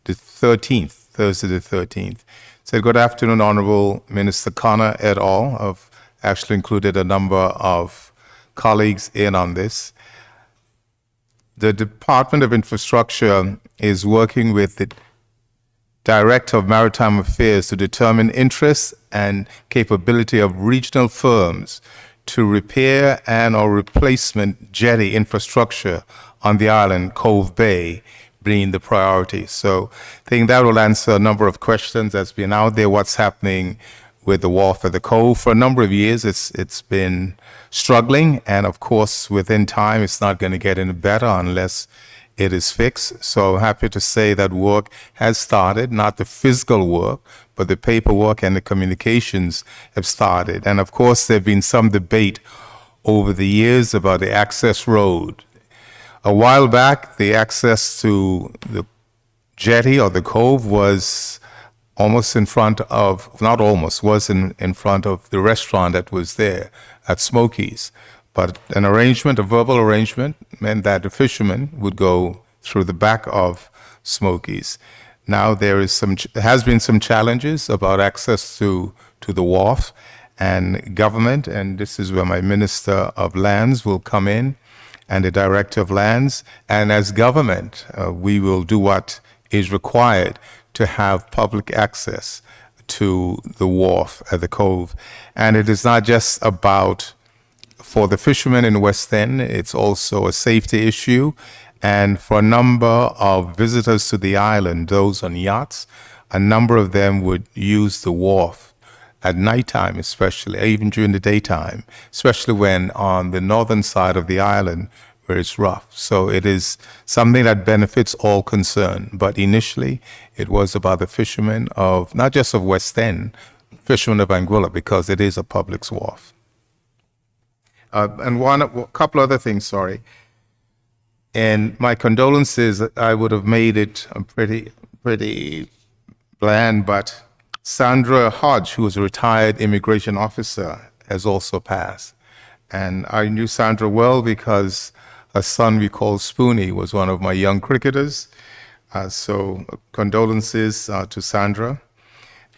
A: the 13th, Thursday the 13th. It said, good afternoon, Honorable Minister Connor et al. I've actually included a number of colleagues in on this. The Department of Infrastructure is working with the Director of Maritime Affairs to determine interests and capability of regional firms to repair and or replacement jetty infrastructure on the island, Cove Bay, being the priority." So I think that will answer a number of questions that's been out there. What's happening with the wharf at the Cove? For a number of years, it's been struggling, and of course, within time, it's not going to get any better unless it is fixed. So happy to say that work has started, not the physical work, but the paperwork and the communications have started. And of course, there's been some debate over the years about the access road. A while back, the access to the jetty or the cove was almost in front of, not almost, was in front of the restaurant that was there at Smokies. But an arrangement, a verbal arrangement, meant that the fishermen would go through the back of Smokies. Now there has been some challenges about access to the wharf and government, and this is where my Minister of Lands will come in, and the Director of Lands. And as government, we will do what is required to have public access to the wharf at the cove. And it is not just about for the fishermen in West End, it's also a safety issue. And for a number of visitors to the island, those on yachts, a number of them would use the wharf at nighttime, especially, even during the daytime, especially when on the northern side of the island where it's rough. So it is something that benefits all concerned. But initially, it was about the fishermen of, not just of West End, fishermen of Anguilla, because it is a public wharf. And a couple other things, sorry. And my condolences, I would have made it pretty bland, but Sandra Hodge, who was a retired immigration officer, has also passed. And I knew Sandra well because her son, we call Spoonie, was one of my young cricketers. So condolences to Sandra.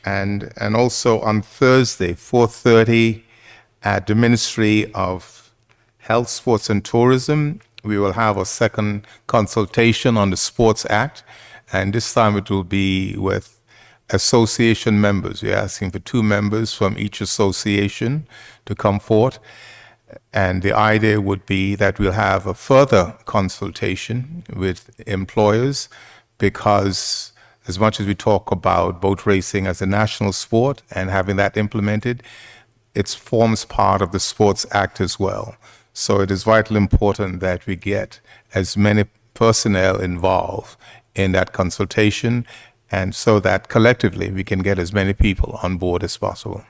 A: And also on Thursday, 4:30, at the Ministry of Health, Sports and Tourism, we will have a second consultation on the Sports Act, and this time it will be with association members. We're asking for 2 members from each association to come forward, and the idea would be that we'll have a further consultation with employers, because as much as we talk about boat racing as a national sport and having that implemented, it forms part of the Sports Act as well. So it is vitally important that we get as many personnel involved in that consultation, and so that collectively we can get as many people on board as possible.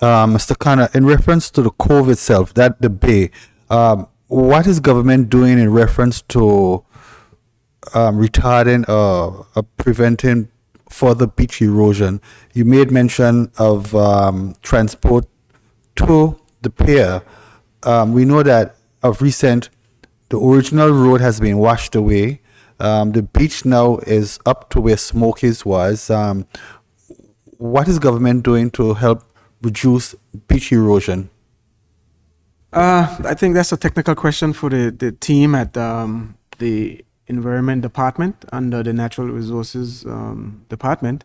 D: Mr. Khanna, in reference to the cove itself, that debate, what is government doing in reference to retarding or preventing further beach erosion? You made mention of transport to the pier. We know that of recent, the original road has been washed away. The beach now is up to where Smokies was. What is government doing to help reduce beach erosion?
B: I think that's a technical question for the team at the Environment Department under the Natural Resources Department.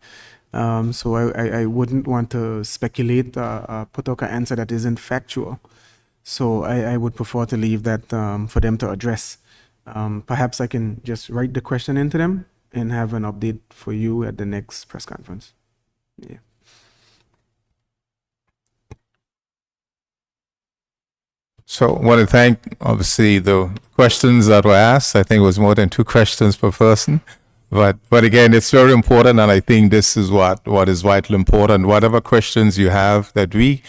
B: So I wouldn't want to speculate, put out an answer that isn't factual. So I would prefer to leave that for them to address. Perhaps I can just write the question into them and have an update for you at the next press conference. Yeah.
A: So I want to thank, obviously, the questions that were asked. I think it was more than 2 questions per person. But again, it's very important, and I think this is what is vitally important. Whatever questions you have that we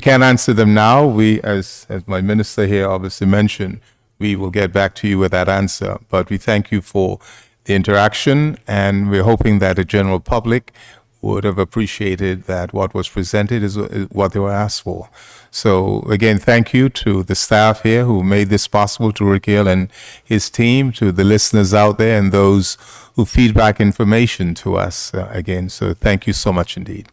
A: can't answer them now, we, as my minister here obviously mentioned, we will get back to you with that answer. But we thank you for the interaction, and we're hoping that the general public would have appreciated that what was presented is what they were asked for. So again, thank you to the staff here who made this possible, to Rick Hill and his team, to the listeners out there, and those who feed back information to us again. So thank you so much indeed.